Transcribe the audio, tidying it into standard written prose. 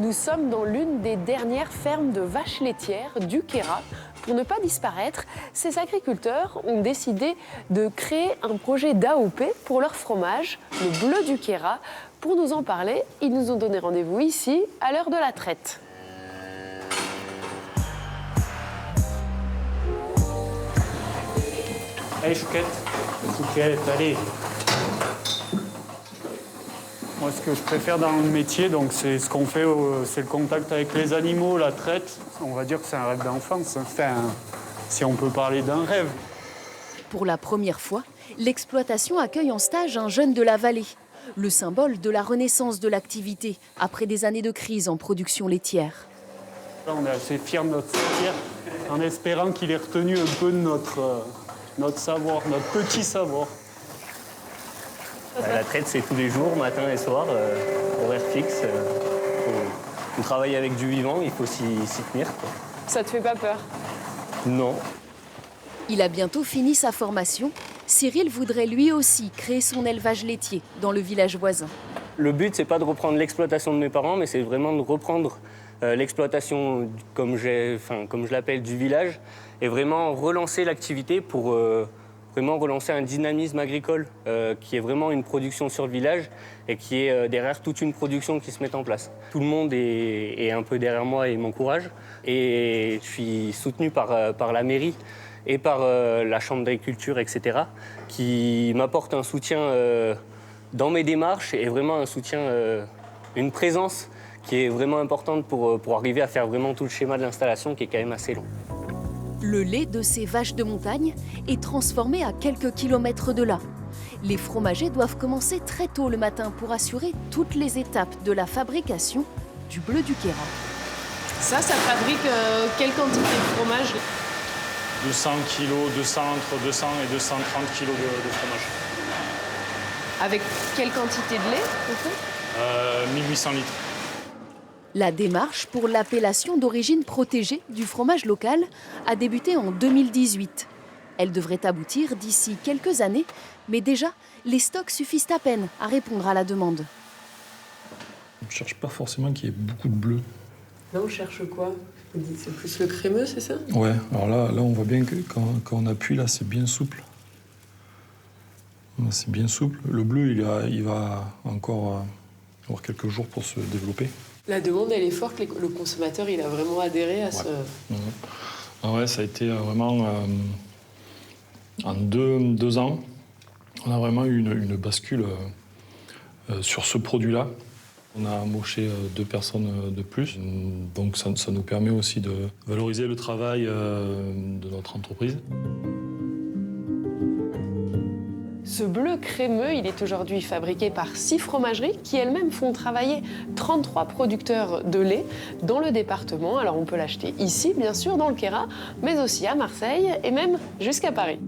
Nous sommes dans l'une des dernières fermes de vaches laitières du Queyras. Pour ne pas disparaître, ces agriculteurs ont décidé de créer un projet d'AOP pour leur fromage, le bleu du Queyras. Pour nous en parler, ils nous ont donné rendez-vous ici, à l'heure de la traite. Allez, Chouquette. Chouquette, allez. Moi, ce que je préfère dans le métier, donc, c'est ce qu'on fait, c'est le contact avec les animaux, la traite. On va dire que c'est un rêve d'enfance. Enfin, si on peut parler d'un rêve. Pour la première fois, l'exploitation accueille en stage un jeune de la vallée, le symbole de la renaissance de l'activité après des années de crise en production laitière. Là, on est assez fiers de notre filière, en espérant qu'il ait retenu un peu de notre savoir, notre petit savoir. La traite, c'est tous les jours, matin et soir, horaire fixe. On travaille avec du vivant, il faut s'y tenir, quoi. Ça te fait pas peur? Non. Il a bientôt fini sa formation. Cyril voudrait lui aussi créer son élevage laitier dans le village voisin. Le but, c'est pas de reprendre l'exploitation de mes parents, mais c'est vraiment de reprendre l'exploitation, comme je l'appelle, du village, et vraiment relancer l'activité pour vraiment relancer un dynamisme agricole qui est vraiment une production sur le village et qui est derrière toute une production qui se met en place. Tout le monde est un peu derrière moi et m'encourage. Et je suis soutenu par la mairie et par la chambre d'agriculture, etc., qui m'apportent un soutien dans mes démarches et vraiment un soutien, une présence qui est vraiment importante pour arriver à faire vraiment tout le schéma de l'installation qui est quand même assez long. Le lait de ces vaches de montagne est transformé à quelques kilomètres de là. Les fromagers doivent commencer très tôt le matin pour assurer toutes les étapes de la fabrication du bleu du Queyras. Ça fabrique quelle quantité de fromage? 200 kilos, entre 200 et 230 kilos de fromage. Avec quelle quantité de lait, au fait? 1800 litres. La démarche pour l'appellation d'origine protégée du fromage local a débuté en 2018. Elle devrait aboutir d'ici quelques années, mais déjà, les stocks suffisent à peine à répondre à la demande. On ne cherche pas forcément qu'il y ait beaucoup de bleu. Là, on cherche quoi? Vous dites c'est plus le crémeux, c'est ça? Ouais, alors là on voit bien que quand on appuie, là, c'est bien souple. Là, c'est bien souple. Le bleu, il va encore avoir quelques jours pour se développer. La demande, elle est forte. Le consommateur, il a vraiment adhéré à ce... Ah ouais, ça a été vraiment... en deux ans, on a vraiment eu une bascule sur ce produit-là. On a embauché 2 personnes de plus. Donc ça nous permet aussi de valoriser le travail de notre entreprise. Ce bleu crémeux, il est aujourd'hui fabriqué par 6 fromageries qui elles-mêmes font travailler 33 producteurs de lait dans le département. Alors on peut l'acheter ici, bien sûr, dans le Queyras, mais aussi à Marseille et même jusqu'à Paris.